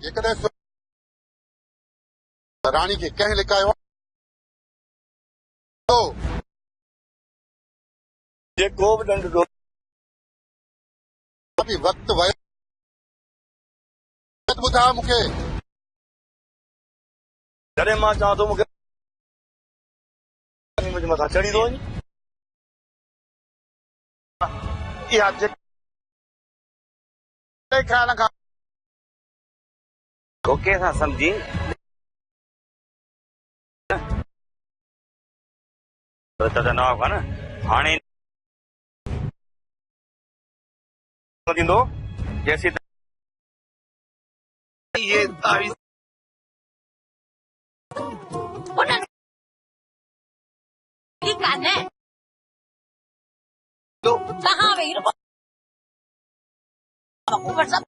जेकॾहिं राणी खे कंहिं लिकायो जेको बि ॾंड ॾो वक़्तु वियो ॿुधा मूंखे जॾहिं मां चवां थो मूंखे मुंहिंजे मथां चढ़ी थो वञे इहा ख़्याल खां ओके सां सम्झी नवाब खान हाणे थींदो जैसी ये तावीज़ कहाँ वही ऊपर सब